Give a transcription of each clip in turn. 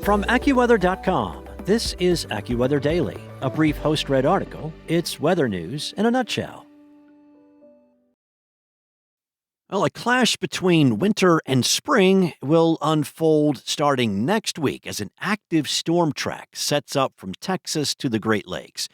From AccuWeather.com, this is AccuWeather Daily, a brief host-read article. It's weather news in a nutshell. Well, a clash between winter and spring will unfold starting next week as an active storm track sets up from Texas to the Great Lakes.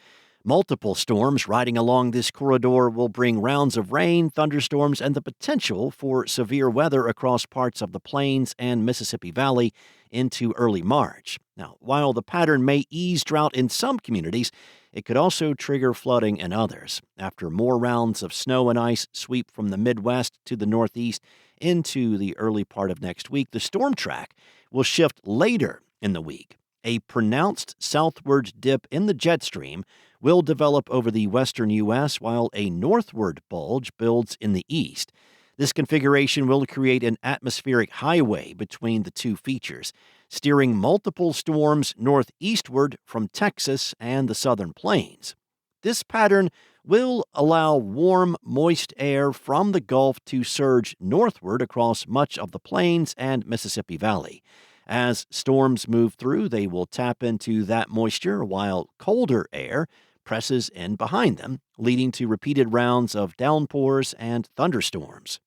Multiple storms riding along this corridor will bring rounds of rain, thunderstorms, and the potential for severe weather across parts of the Plains and Mississippi Valley into early March. Now, while the pattern may ease drought in some communities, it could also trigger flooding in others. After more rounds of snow and ice sweep from the Midwest to the Northeast into the early part of next week, the storm track will shift later in the week. A pronounced southward dip in the jet stream will develop over the western U.S., while a northward bulge builds in the east. This configuration will create an atmospheric highway between the two features, steering multiple storms northeastward from Texas and the southern plains. This pattern will allow warm, moist air from the Gulf to surge northward across much of the plains and Mississippi Valley. As storms move through, they will tap into that moisture while colder air presses in behind them, leading to repeated rounds of downpours and thunderstorms.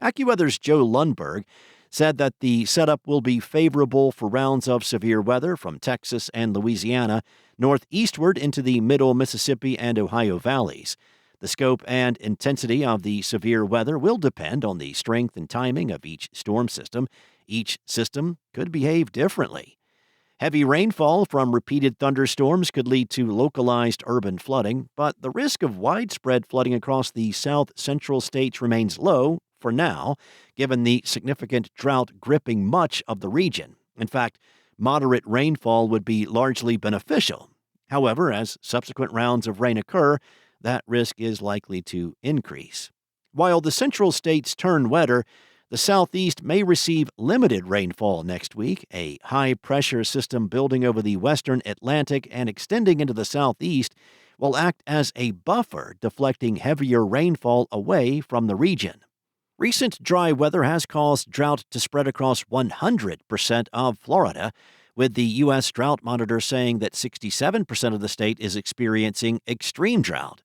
AccuWeather's Joe Lundberg said that the setup will be favorable for rounds of severe weather from Texas and Louisiana northeastward into the middle Mississippi and Ohio valleys. The scope and intensity of the severe weather will depend on the strength and timing of each storm system. Each system could behave differently. Heavy rainfall from repeated thunderstorms could lead to localized urban flooding, but the risk of widespread flooding across the south-central states remains low for now, given the significant drought gripping much of the region. In fact, moderate rainfall would be largely beneficial. However, as subsequent rounds of rain occur, that risk is likely to increase. While the central states turn wetter, the southeast may receive limited rainfall next week. A high-pressure system building over the western Atlantic and extending into the southeast will act as a buffer, deflecting heavier rainfall away from the region. Recent dry weather has caused drought to spread across 100% of Florida, with the U.S. Drought Monitor saying that 67% of the state is experiencing extreme drought.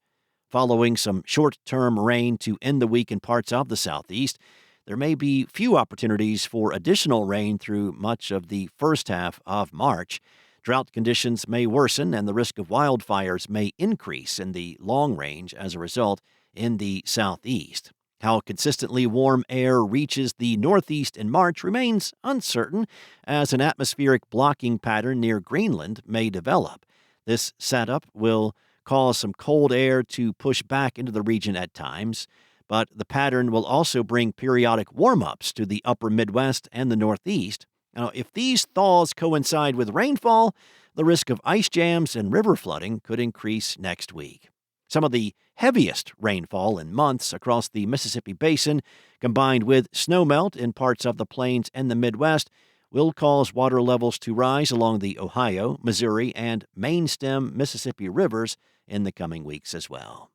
Following some short-term rain to end the week in parts of the southeast, there may be few opportunities for additional rain through much of the first half of March. Drought conditions may worsen, and the risk of wildfires may increase in the long range as a result in the southeast. How consistently warm air reaches the northeast in March remains uncertain, as an atmospheric blocking pattern near Greenland may develop. This setup will cause some cold air to push back into the region at times, but the pattern will also bring periodic warm-ups to the upper Midwest and the Northeast. Now, if these thaws coincide with rainfall, the risk of ice jams and river flooding could increase next week. Some of the heaviest rainfall in months across the Mississippi Basin, combined with snowmelt in parts of the Plains and the Midwest, will cause water levels to rise along the Ohio, Missouri, and main stem Mississippi rivers in the coming weeks as well.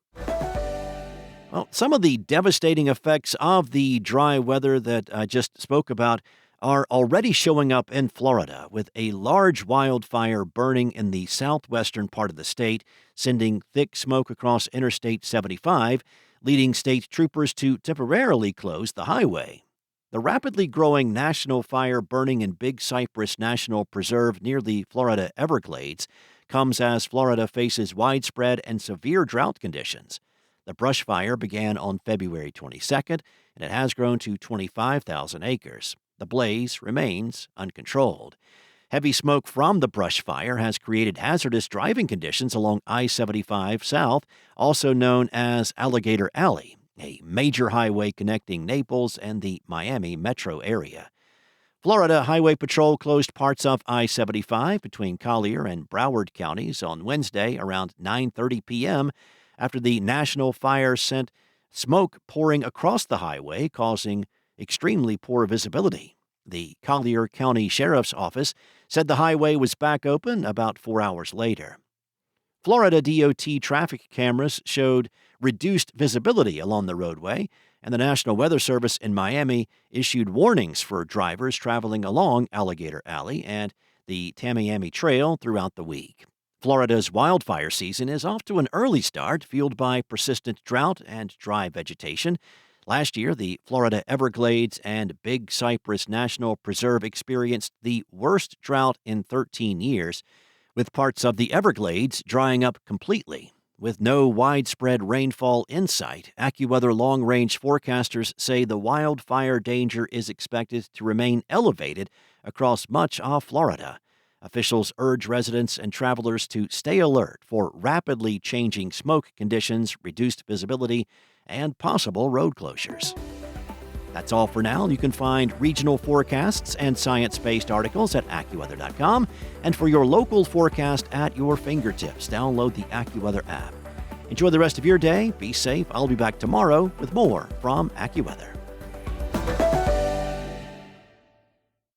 Well, some of the devastating effects of the dry weather that I just spoke about are already showing up in Florida, with a large wildfire burning in the southwestern part of the state, sending thick smoke across Interstate 75, leading state troopers to temporarily close the highway. The rapidly growing national fire burning in Big Cypress National Preserve near the Florida Everglades comes as Florida faces widespread and severe drought conditions. The brush fire began on February 22nd, and it has grown to 25,000 acres. The blaze remains uncontrolled. Heavy smoke from the brush fire has created hazardous driving conditions along I-75 South, also known as Alligator Alley, a major highway connecting Naples and the Miami metro area. Florida Highway Patrol closed parts of I-75 between Collier and Broward counties on Wednesday around 9:30 p.m. after the national fire sent smoke pouring across the highway, causing extremely poor visibility. The Collier County Sheriff's Office said the highway was back open about 4 hours later. Florida DOT traffic cameras showed reduced visibility along the roadway, and the National Weather Service in Miami issued warnings for drivers traveling along Alligator Alley, and the Tamiami Trail throughout the week. Florida's wildfire season is off to an early start, fueled by persistent drought and dry vegetation. Last year, the Florida Everglades and Big Cypress National Preserve experienced the worst drought in 13 years, with parts of the Everglades drying up completely. With no widespread rainfall in sight, AccuWeather long-range forecasters say the wildfire danger is expected to remain elevated across much of Florida. Officials urge residents and travelers to stay alert for rapidly changing smoke conditions, reduced visibility, and possible road closures. That's all for now. You can find regional forecasts and science-based articles at AccuWeather.com. And for your local forecast at your fingertips, download the AccuWeather app. Enjoy the rest of your day. Be safe. I'll be back tomorrow with more from AccuWeather.